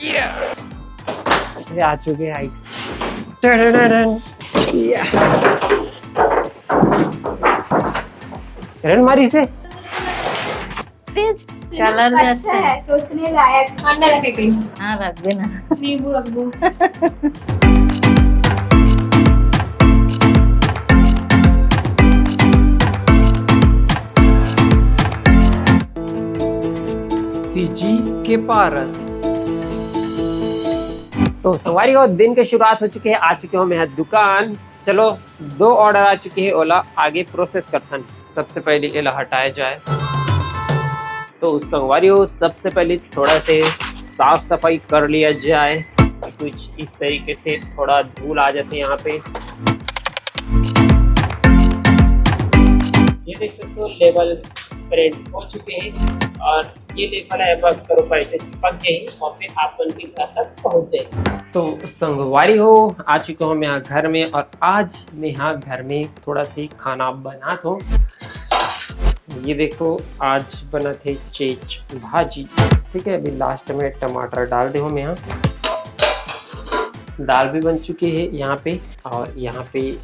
ये आ चुके हैं रन मारी से कलर भी अच्छा है, सोचने लायक। अंडा रखे कहीं, हाँ रख देना। नींबू रख दो। सीजी के पारस। तो सवारी हो, दिन की शुरुआत हो चुकी है। आ चुके हो मैं दुकान। चलो 2 ऑर्डर आ चुके हैं। ओला आगे प्रोसेस करता है। सबसे पहले एला हटाया जाए। तो संगवारी हो, सबसे पहले थोड़ा से साफ सफाई कर लिया जाए। कुछ इस तरीके से थोड़ा धूल आ जाते हैं यहाँ पे। ये देख सकते हो लेवल प्रिंट हो चुके हैं और ये लेवल है प्रोफाइल से चिपक गए और फिर आप उनके घर तक पहुंच जाए। तो संगवारी हो, आ चुका हूँ मैं यहाँ घर में और आज मैं यहाँ घर में थोड़ा सी खाना बना तो ये देखो आज बना थे चेच भाजी। ठीक है, अभी लास्ट में टमाटर डाल दे मैं यहाँ। दाल भी बन चुकी है यहाँ पे और यहाँ पे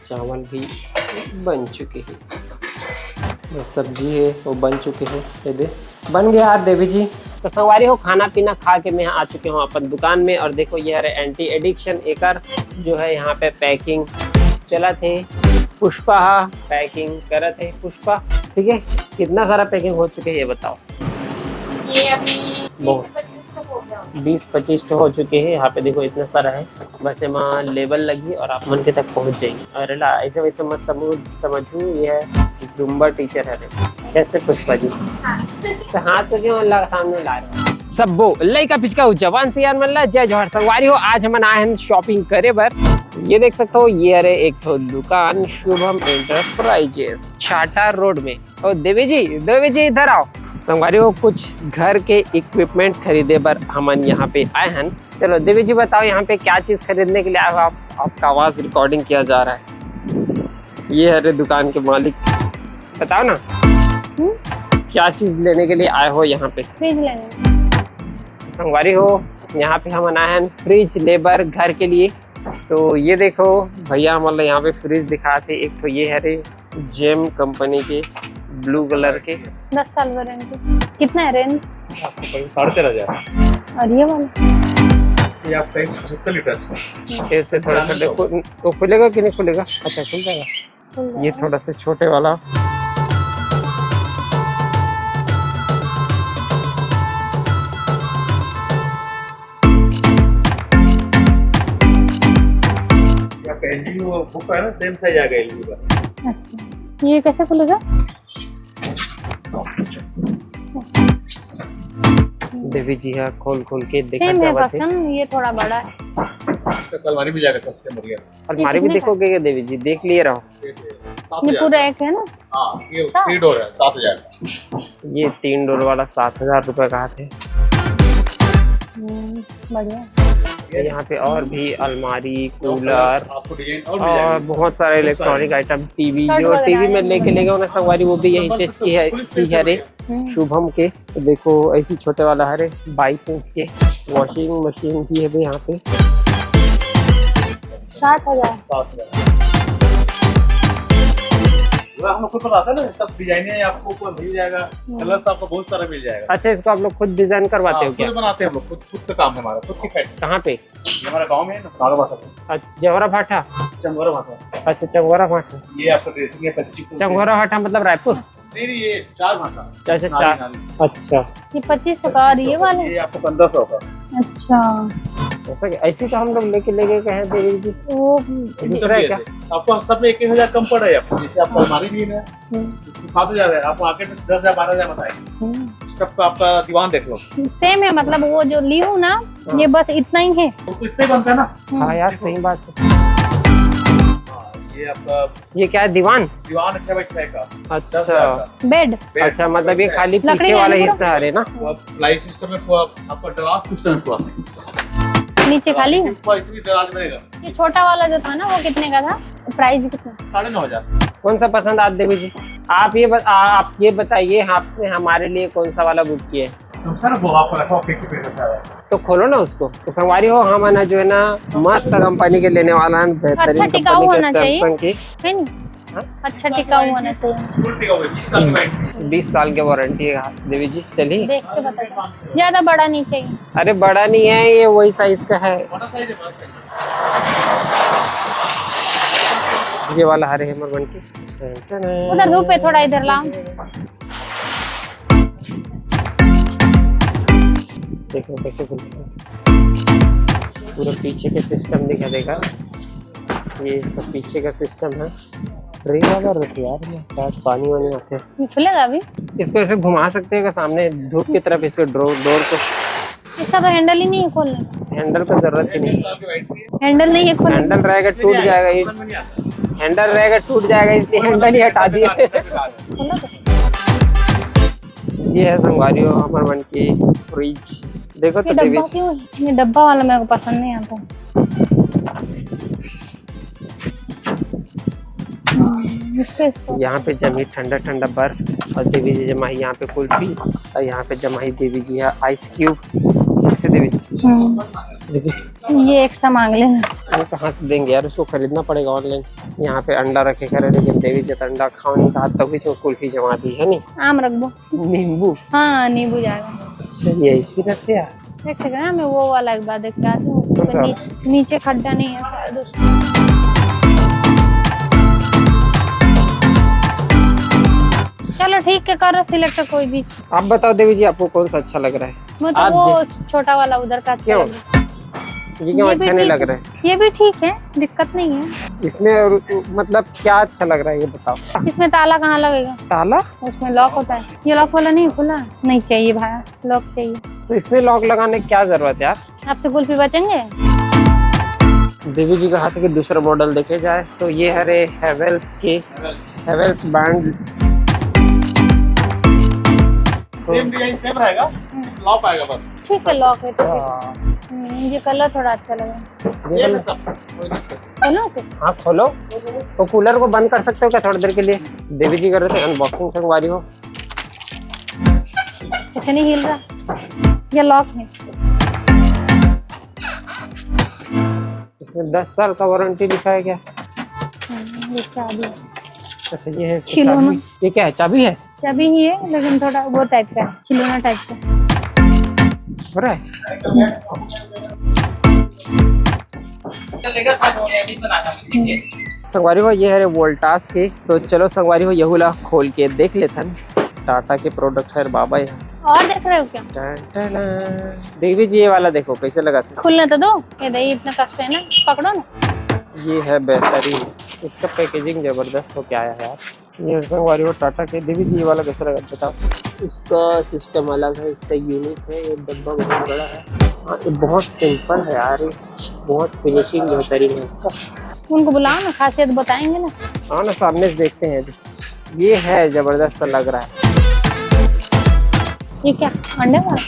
चावल भी बन चुके हैं। जो सब्जी है वो बन चुके हैं। ये दे बन गया यार देवी जी। तो संगवारी हो, खाना पीना खा के मैं आ चुके हूँ अपन दुकान में और देखो ये है एंटी एडिक्शन एकर जो है यहाँ पे पैकिंग चला थे। पुष्पा पैकिंग कर थे पुष्पा। ठीक है, कितना सारा पैकिंग हो चुके हैं ये बताओ। ये अभी 20-25 तो हो चुके हैं। यहाँ पे देखो इतना सारा है। बस यहाँ लेबल लगी और आप मन के तक पहुँच जाएंगे। और ला ऐसे वैसे मत समझू ये है जुम्बा टीचर है। कैसे पुष्पा जी? तो हाथ तो क्यों अल्लाह के सामने ला रहे हो? सबो लइका पिचका जवान से यार मल्ला जय जोहर। संगवारी हो, आज हम आए हैं शॉपिंग करे बर। ये देख सकते हो ये है एक तो दुकान शुभम एंटरप्राइजेस छाटा रोड में। और देवी जी इधर आओ। संगवारी हो, कुछ घर के इक्विपमेंट खरीदे बर हमन यहाँ पे आए हैं। चलो देवी जी बताओ यहाँ पे क्या चीज खरीदने के लिए आए हो आप? आपका आवाज रिकॉर्डिंग किया जा रहा है। ये है दुकान के मालिक, बताओ ना क्या चीज लेने के लिए आए हो यहाँ पे? फ्रिज लेने। संगवारी हो, यहाँ पे हम आए हैं फ्रिज लेबर घर के लिए। तो ये देखो भैया मतलब यहाँ पे फ्रिज दिखाते। एक तो ये है रे जेम कंपनी के ब्लू कलर के 10 साल वारंटी। कितना है रेंज? 13,500। और ये वाला ये आपका 170 लीटर। ऐसे थोड़ा सा तो खुलेगा कि नहीं खुलेगा? अच्छा खुल जाएगा। ये थोड़ा सा छोटे वाला एलजी वो बुक है ना, सेम साइज आ गया एलजी का। अच्छा, ये कैसे खुलेगा? देवी जी है खोल के देखा सेम है जाते। बक्सन, ये थोड़ा बड़ा है। इसका अलमारी भी जाएगा सस्ते में बढ़िया। अलमारी भी देखोगे क्या देवी जी? देख लिए रहो। ये 7,000। पूरा एक है ना? हाँ, ये 7 3 डोर है 7,000। ये 3 डोर वाला 7,000 रुपए का थे। बढ़िया। यहाँ पे और भी अलमारी कूलर आपको डिजाइन और मिल और जाएगा। बहुत सारे इलेक्ट्रॉनिक आइटम। टीवी शर्ट जो वगैरह टीवी में है। लेके ले गए संगवारी वो भी यही चीज की है रे शुभम के। तो देखो ऐसी छोटे वाला है 22 इंच के। वॉशिंग मशीन भी है यहाँ पे 7,000। 7,000। हम लोग को पता था ना, सब डिजाइन आपको ऊपर मिल जाएगा। कलर्स आपको बहुत सारा मिल जाएगा। अच्छा, इसको आप लोग खुद डिजाइन करवाते हो क्या? खुद बनाते हैं हम लोग, खुद का काम है हमारा, खुद की फैक्ट्री। कहाँ पे? ये हमारा गांव में है ना, नाड़ा भाटा। जवहरा भाटा। चंगोरा भाटा। अच्छा चंगोरा भाटा। ये आपका ड्रेसिंग है 25। चंगोरा भाटा मतलब रायपुर? नहीं ये 4 भाटा। अच्छा 4। अच्छा ये 2500 का और ये वाला? ये आपको 1500 का। अच्छा, ऐसे तो हम लोग लेके कहे देवी जी। वो दूसरा है क्या? आपको सब में 1,000 कम पड़ रहा है आपको। जैसे आपको अलमारी भी है 7,000 है, आपको मार्केट में 10,000 12,000 बताएंगे। इसका आपका दीवान देख लो, सेम है। मतलब वो जो ली हूँ ना, ये बस इतना ही है। तो इतने बनता है ना। हाँ यार सही बात है। ये आपका ये क्या है? दीवान 6x6 का। अच्छा बेड। अच्छा, मतलब ये खाली लकड़ी पीछे का वाला है ना हिस्सा है ना? प्लाई सिस्टम है पूरा, आपका दराज सिस्टम है पूरा। नीचे खाली है। इसमें भी दराज बनेगा। ये छोटा वाला जो था ना, वो कितने का था? प्राइस कितना? 9,500। कौन सा पसंद आता देवी जी? आप ये बताइए आपने हमारे लिए कौन सा वाला बुक किया है? सर वो आपको रखो फिक्स पे रखा है। तो खोलो ना उसको। तो संगवारी हो हम है ना जो है ना मस्त कंपनी के लेने वाला है, अच्छा बेहतरीन टिकाऊ कंपनी होना के चाहिए, सैमसंग की। है नहीं? अच्छा टिकाऊ होना चाहिए। फुल टिकाऊ है, 20 साल की वारंटी। 20 साल की वारंटी है देवी जी। चलिए देख के बता, ज्यादा बड़ा नहीं चाहिए। अरे बड़ा नहीं है, ये वही साइज का है। बड़ा साइज है, बड़ा साइज है। ये वाला हरे हेमर बन के उधर धूप है, थोड़ा इधर लाओ। देखो कैसे खुलता है, पूरा पीछे के सिस्टम दिखा देगा। ये इसका पीछे का सिस्टम है। रे वाला रखो यार, में शायद पानी वानी आते हैं। ये खुलेगा अभी? इसको ऐसे घुमा सकते हैं सामने धूप की तरफ, इसके डोर को। इसका तो हैंडल ही नहीं है खोलने। हैंडल का जरूरत ही नहीं। 20 साल की वारंटी है। हैंडल नहीं है खोलने। हैंडल रहेगा टूट जाएगा, ये समझ में नहीं आता। हैंडल रहेगा टूट जाएगा, इसलिए हैंडल ही हटा दिए। खोलो तो। ये है संगवारी हो हमर मन की फ्रिज। देखो ये तो देवी डब्बा क्यों है? ये डब्बा वाला मेरे को पसंद नहीं आता। इसको यहाँ पे जमी ठंडा ठंडा बर्फ, और देवी जी जमाई यहाँ पे कुल्फी, और यहाँ पे जमाई देवी जी है आइस क्यूब। कैसे देवी जी? देखिए ये एक्स्ट्रा मांग लेना। ये कहाँ से देंगे यार, उसको खरीदना पड़ेगा ऑनलाइन। यहाँ पे अंडा रखे करे, लेकिन देवी जी तो अंडा खाओ नहीं कहा, तब इसमें कुल्फी जमा दी है नहीं। आम रख दो। नींबू, हाँ नींबू जाएगा। अच्छा ये इसी रहते यार। देख सकते हैं, मैं वो वाला एक बार देख के आती हूँ। कौन सा? नीचे खड्डा नहीं है शायद उसमें। चलो ठीक है, करो सिलेक्ट कोई भी। आप बताओ देवी जी आपको कौन सा अच्छा लग रहा है? मतलब आप वो छोटा वाला उधर का अच्छा क्यों? लग रहा है। ये क्यों ये भी अच्छा नहीं ठीक लग है। रहा है? ये भी ठीक है, दिक्कत नहीं है। इसमें मतलब क्या अच्छा लग रहा है ये बताओ। इसमें ताला कहाँ लगेगा? ताला? उसमें लॉक होता है। ये लॉक वाला नहीं खुला नहीं चाहिए भाई, लॉक चाहिए। तो इसमें लॉक लगाने की क्या जरूरत है यार? आपसे कुल्फी बचेंगे। देवी जी का हाथ के दूसरा मॉडल देखे जाए तो ये है रे हेवेल्स की Havells band. Same design same रहेगा, लॉक आएगा बस। ठीक है लॉक है तो ठीक। ये कलर थोड़ा अच्छा लगा। ये वाला- कोई दिक्कत खोलो उसे। हाँ खोलो। तो कूलर को बंद कर सकते हो क्या थोड़ी देर के लिए? देवी जी कर रहे थे अनबॉक्सिंग संगवारी हो। ऐसे नहीं हिल रहा, ये लॉक है। इसमें 10 साल का वारंटी लिखा है क्या? ये चाबी, अच्छा ये है इसकी खिलौना। चाबी। ये क्या है, चाबी है? चाबी ही है लेकिन थोड़ा वो टाइप का है, खिलौना टाइप का। हो रहा है? संगवारी हो ये है रे वोल्टास के। तो चलो संगवारी हो यहूला खोल के देख लेथन। टाटा के प्रोडक्ट है बाबा ये। और देख रहे हो क्या? देवी जी ये वाला देखो कैसे लगा था। खुलने तो दो, ये दही इतना कष्ट है ना, पकड़ो ना। ये है बेहतरीन, इसका पैकेजिंग जबरदस्त हो क्या आया है यार। ये संगवारी हो टाटा के। देवी जी ये वाला कैसे लगा बताओ। इसका सिस्टम अलग है, इसका यूनिक है, ये डब्बा बहुत बड़ा है। हाँ ये बहुत सिंपल है यार, ये बहुत फिनिशिंग बेहतरीन है इसका। उनको बुलाओ ना, खासियत बताएंगे ना। हाँ ना सामने से देखते हैं। ये है जबरदस्त लग रहा है। ये क्या अंडे वाला?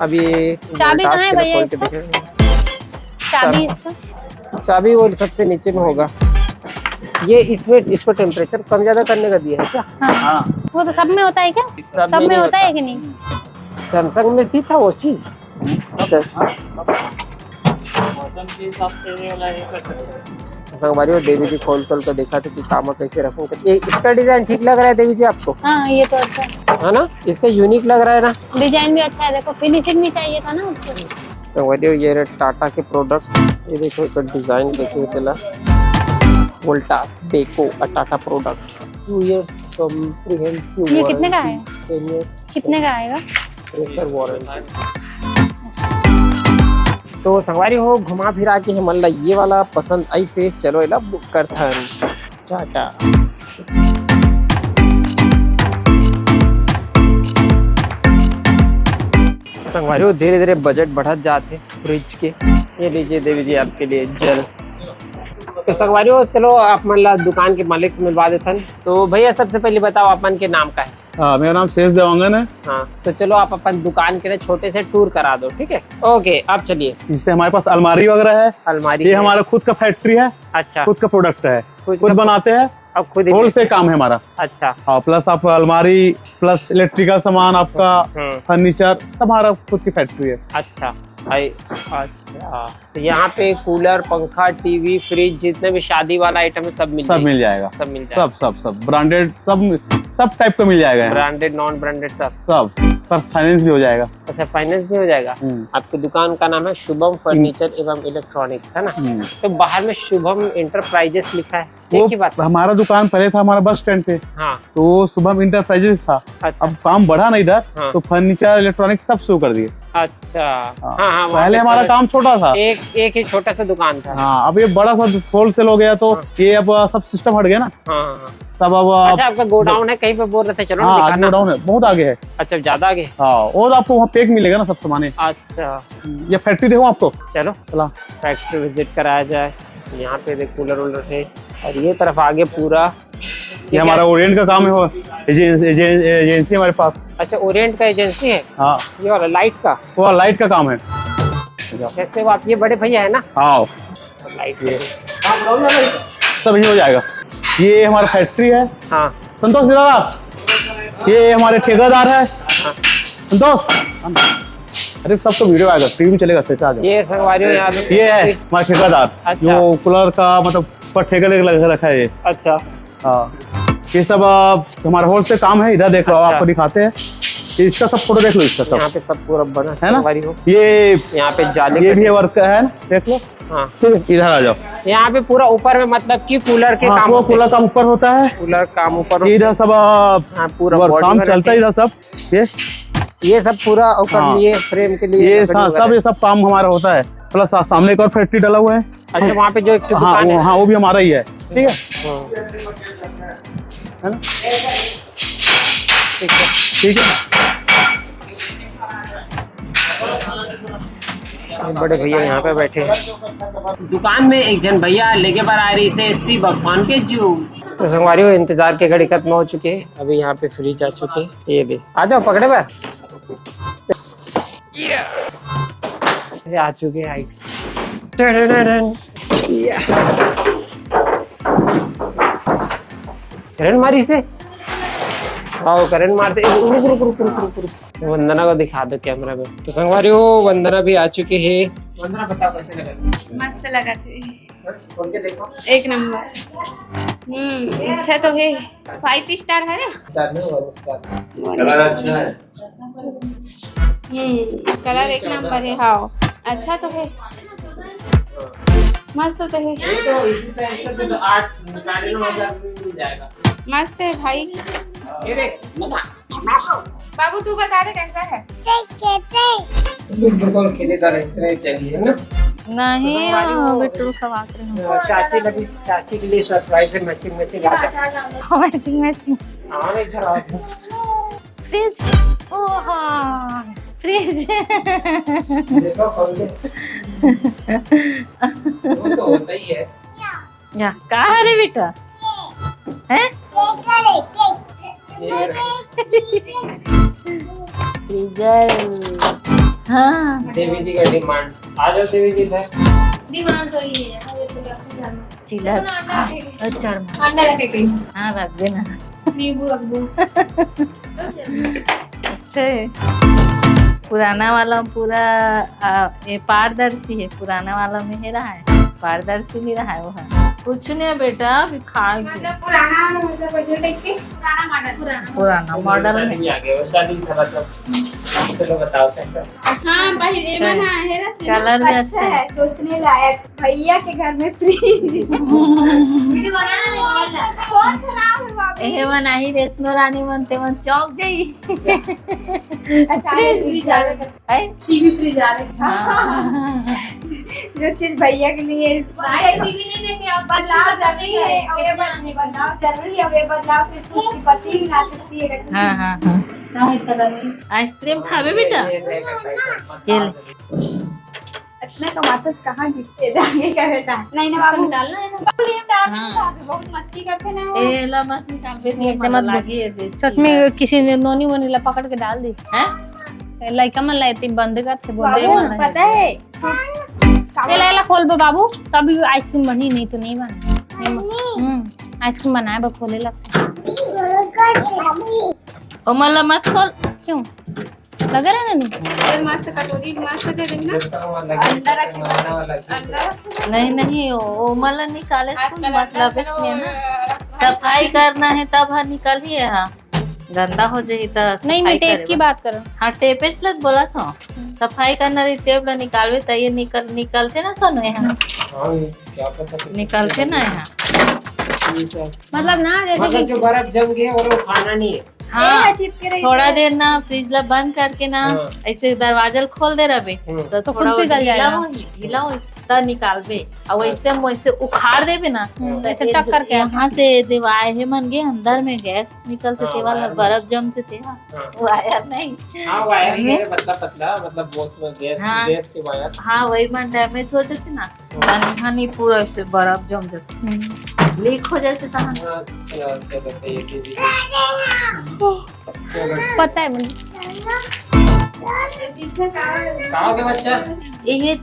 अब ये चाबी कहाँ है Voltas के भैया लिए खोल के इसका? देखेंगे। चाबी इसका चाबी वो सबसे नीचे में होगा। ये इसमें इसको टेम्परेचर कम ज्यादा करने का दिया है क्या? हाँ। वो तो सब में होता है क्या? सब में नहीं होता है कि नहीं? सैमसंग में भी था वो चीज। संगवारी हो देवी जी खोल कर देखा था कि काम कैसे रखूं। ये इसका डिजाइन ठीक लग रहा है देवी जी आपको? हाँ ये तो अच्छा है, है ना, इसका यूनिक लग रहा है ना। डिजाइन भी अच्छा है। देखो फिनिशिंग भी चाहिए था ना उसको। संगवारी हो ये रहे टाटा के प्रोडक्ट। ये देखो इसका डिजाइन कैसे चला। Voltas Beko Tata product 2 years comprehensive ये कितने का है? 10 years कितने का आएगा? Pressure warranty. तो संगवारी हो घुमा फिरा के हमन ला ये वाला पसंद आई से चलो इला बुक करथन। टाटा। संगवारी हो धीरे धीरे बजट बढ़त जाते फ्रिज के। ये लीजिए देवी जी आपके लिए जल। तो संगवारी हो चलो आप मन ला दुकान के मालिक से मिलवा देथन। तो भैया सबसे पहले बताओ अपन के नाम का है? हाँ मेरा नाम शेष देवांगन है। हाँ तो चलो आप अपन दुकान के ना छोटे से टूर करा दो, ठीक है? ओके आप चलिए। जिससे हमारे पास अलमारी वगैरह है। अलमारी ये है। हमारा खुद का फैक्ट्री है, अच्छा खुद का प्रोडक्ट है। खुद बनाते हैं, अब खुद ही होल से काम है हमारा। अच्छा। हाँ, प्लस आप अलमारी प्लस इलेक्ट्रिकल सामान आपका फर्नीचर सब हमारा खुद की फैक्ट्री है। अच्छा भाई, अच्छा। तो यहाँ पे कूलर, पंखा, टीवी, फ्रिज, जितने भी शादी वाला आइटम है सब मिल जाएगा। सब मिल जाएगा। सब ब्रांडेड, सब टाइप का मिल जाएगा। ब्रांडेड, नॉन ब्रांडेड सब पर फाइनेंस भी हो जाएगा। अच्छा, फाइनेंस भी हो जाएगा। आपकी दुकान का नाम है शुभम फर्नीचर एवं इलेक्ट्रॉनिक्स, है ना? तो बाहर में शुभम इंटरप्राइजेस लिखा है, एक ही बात। हमारा दुकान पहले था हमारा बस स्टैंड पे। हाँ। तो वो शुभम इंटरप्राइजेस था। अच्छा। अब काम बढ़ा ना इधर। हाँ। तो फर्नीचर, इलेक्ट्रॉनिक सब शुरू कर दिए। अच्छा। हाँ, पहले हमारा काम छोटा था, एक ही छोटा सा दुकान था। हाँ, अब ये बड़ा सा होलसेल हो गया, तो ये अब सब सिस्टम हट गया ना। हाँ। तब अब अच्छा, आपका गोडाउन है, कहीं पे बोल रहे थे, चलो ना दिखाना। गोडाउन है, बहुत आगे है। अच्छा, ज्यादा आगे। हाँ, और आपको वहाँ पैक मिलेगा ना सब सामान। अच्छा, ये फैक्ट्री देखो आपको। चलो फैक्ट्री विजिट कराया जाए। यहाँ पे देख कूलर वूलर है, और ये तरफ आगे पूरा ये हमारा ओरिएंट का काम है, एजेंसी हमारे पास। अच्छा, ओरिएंट का एजेंसी है। हाँ, ये वाला लाइट का, वो लाइट का काम है। कैसे वो आप, ये बड़े भैया है ना? हाँ, लाइट ये सब यही हो जाएगा। ये हमारा फैक्ट्री है। हाँ। संतोष दादा, ये हमारे ठेकेदार है। संतोष, अरे सब तो वीडियो आएगा, टीवी में चलेगा, सही से आ जाओ। ये संगवारियों यहाँ पे ये है हमारा ठेकेदार। अच्छा। जो कूलर का मतलब पर ठेका लेकर रखा है ये। अच्छा। हाँ, ये सब हमारा होलसेल काम है। इधर देख लो, अच्छा। आपको दिखाते हैं। इसका सब फोटो देख लो, इसका सब यहाँ पे सब पूरा बना है ना। संगवारी हो। ये यहाँ पे जाली, ये भी वर्क है ना, देख लो। हाँ, इधर आ जाओ। यहाँ पे पूरा ऊपर में मतलब कि कूलर के हाँ, काम वो होते हैं। कूलर काम ऊपर होता है, कूलर काम ऊपर इधर सब हाँ, पूरा वर्क body काम में चलता है। इधर सब ये सब पूरा ऊपर हाँ। लिए फ्रेम के लिए ये सब ये सब काम हमारा होता है। प्लस सामने एक और फैक्ट्री डाला हुआ है। अच्छा, वहाँ पे जो एक हाँ, दुकान है। हाँ, वो भी हमारा ही है। ठीक है, हाँ, है ना? ठीक है। ठीक है। बड़े भैया यहाँ पे बैठे हैं दुकान में। एक जन भैया लेके पर आ रही से सी भगवान के जूस। तो संगवारियों, इंतजार की घड़ी खत्म हो चुकी है। अभी यहाँ पे फ्रिज आ चुके हैं। ये भी आ जाओ, पकड़े बार आ चुके हैं। करंट मारी से, आओ करंट मारते। रुक। वंदना को दिखा दो कैमरा में। तो संगवारियों, वंदना भी आ चुकी है। वंदना, बताओ कैसे लगा? मस्त लगा थे, खोल के देखो। एक नंबर। अच्छा तो है, 5 स्टार है ना? कलर अच्छा है। कलर एक नंबर है। हाँ, अच्छा तो है, मस्त तो है। तो इसी साइड से तो 8 साढ़े 9 हज़ार में मिल जाएगा। मस्त है भाई। ये देख बाबू, तू बता दे कैसा है? बिल्कुल खिलेदार ऐसे चाहिए ना। नहीं, बिट्टू खवाक रहे हो। चाची लगी, चाची के लिए सरप्राइज है। मैचिंग आ जाए। मैचिंग। हाँ, इधर आओ। फ्रिज, ओ हाँ, फ्रिज। देखो, खोल दे। वो तो होता ही है। या कहाँ है रे बेटा? हैं? हाँ, देवी जी का डिमांड। आ जाओ देवी जी इधर। डिमांड तो ये है, चिल्ला। अच्छा, अंडा रखे कहीं, हाँ रख देना। नींबू रख दो। अच्छा है। पुराना वाला पूरा ये पारदर्शी है। पुराना वाला में है रहा है, पारदर्शी नहीं रहा है। वो है कुछ नहीं बेटा, अभी खा के पुराना मतलब बजट टाइप के, पुराना मॉडल में। भी आ गया, शादी चला तो चलो बताओ कैसा। हाँ भाई, ये बना है ना, कलर भी अच्छा है। सोचने लायक। भैया के घर में फ्रिज। एहे मन आही रेशमा रानी मनते मन चौक जाई। अच्छा, फ्रिज आ रहा है, टीवी फ्रिज आ रहा है। जो चीज भैया के लिए टीवी नहीं देखे, अब बदलाव जरूरी है। ये बदलाव जरूरी है। ये बदलाव से उसकी पति ही ला सकती है। हाँ हाँ हाँ। आइसक्रीम खावे बेटा? ये ले। इतना कमाते कहाँ घिसते जाएंगे क्या बेटा? नहीं ना बाबू, डालना है ना। बहुत मस्ती करते ना। ए ला मत निकाल बे, ऐसे मत बोल। सच में किसी ने नोनी वोनी ला पकड़ के डाल दी हैं? लाइका मन लाती बंद कर थे बोल दे बाबू, पता है ये ला खोल बे बाबू, तभी आइसक्रीम बनी, नहीं तो नहीं बनी। आइसक्रीम बनाए वो खोले लगता ओ मला मत खोल। क्यों लगे रहे ना मस्त कटोरी मस्त दे देना नहीं नहीं ओ मला निकाले मतलब इसलिए ना सफाई करना है तब हाँ निकल ही है। हाँ गंदा हो जाए तो नहीं मैं टेप की बात करूँ। हाँ टेपेज लग बोला था सफाई करना रही टेप ला निकालवे तो ये निकलते ना सोनू यहाँ निकलते ना यहाँ मतलब ना जैसे कि जो बर्फ जम गया और वो खाना नहीं है। हाँ चिपके रही थोड़ा देर ना फ्रिज ला बंद करके ना हाँ। ऐसे दरवाजा खोल दे रहे तो खुद थोड़ा पिघल जाएगा। हिला हो तब निकालबे और वैसे उखाड़ देबे ना तो ऐसे टक करके यहाँ से दीवार है मन गए अंदर में गैस निकलते थे वाला बर्फ जमते थे। हाँ वायर नहीं हाँ वायर है पतला पतला मतलब वो उसमें गैस हाँ। गैस के वायर। हाँ वही मन डैमेज हो जाते ना नहीं पूरा ऐसे बर्फ जम जाते लीक हो जाते था। अच्छा चलो तो ये भी पता है मुझे खाओगे बच्चा? यही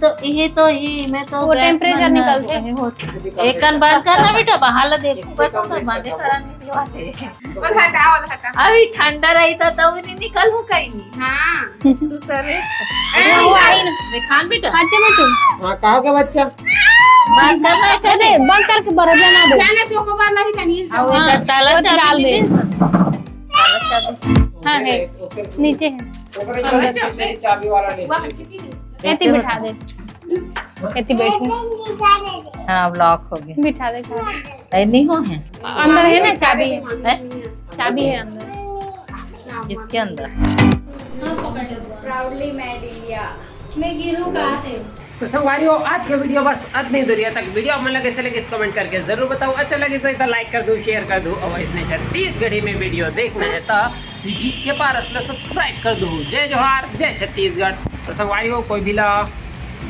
तो ही मैं तो वो गैस टेम्परेचर बंद निकलते नहीं होते। एक कान बंद करना बेटा बाहर ला देखो तो बंद कराने के वाले अभी ठंडा रही था तब नहीं निकल हो कहीं हाँ तू सरे वो आई ना दिखान बेटा हाँ मिनटू हाँ खाओगे बच्चा? बंद करना है अरे बंद करके बर्फ जमा दो। जाना चोकोबार नहीं तनी और इधर ताला वो तो डाल चाबी दे। दे ताला चाबी हाँ है नीचे है चाबी वाला ले ऐसे बिठा दे ऐसे बैठ हाँ ब्लॉक हो गया बिठा दे ऐ नहीं हो है अंदर है ना चाबी है हैं? चाबी है अंदर। इसके अंदर प्राउडली मेड इंडिया मैं गिरूं कहाँ से। तो संगवारियों आज का वीडियो बस इतनी दूरिया तक वीडियो मन लगे से इस कमेंट करके जरूर बताओ। अच्छा लगे तो लाइक कर दो शेयर कर दो और इसने छत्तीसगढ़ी में वीडियो देखना है तो सीजी के पार सब्सक्राइब कर दो। जय जोहार जय छत्तीसगढ़। तो संगवारियों कोई भी ला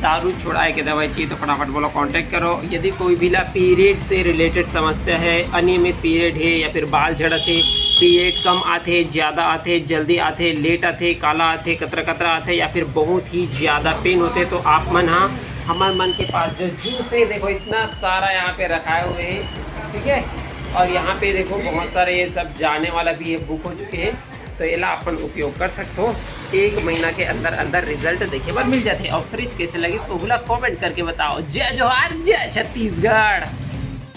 दारू छुड़ाए के दवाई चाहिए तो फटाफट बोलो कांटेक्ट करो। यदि कोई भी ला पीरियड से रिलेटेड समस्या है अनियमित पीरियड है या फिर बाल झड़ते पीरियड कम आते ज़्यादा आते जल्दी आते लेट आते काला आते कतरा कतरा आते या फिर बहुत ही ज़्यादा पेन होते तो आप मन हाँ हमारे मन के पास जो जूस है देखो इतना सारा यहाँ पे रखाए हुए हैं ठीक है। और यहाँ पे देखो बहुत सारे ये सब जाने वाला भी है बुक हो चुके हैं तो ये ला अपन उपयोग कर सकते हो। 1 महीना के अंदर अंदर रिजल्ट देखे पर मिल जाते हैं। और फ्रिज कैसे लगी तो बोला कमेंट करके बताओ। जय जोहार जय छत्तीसगढ़।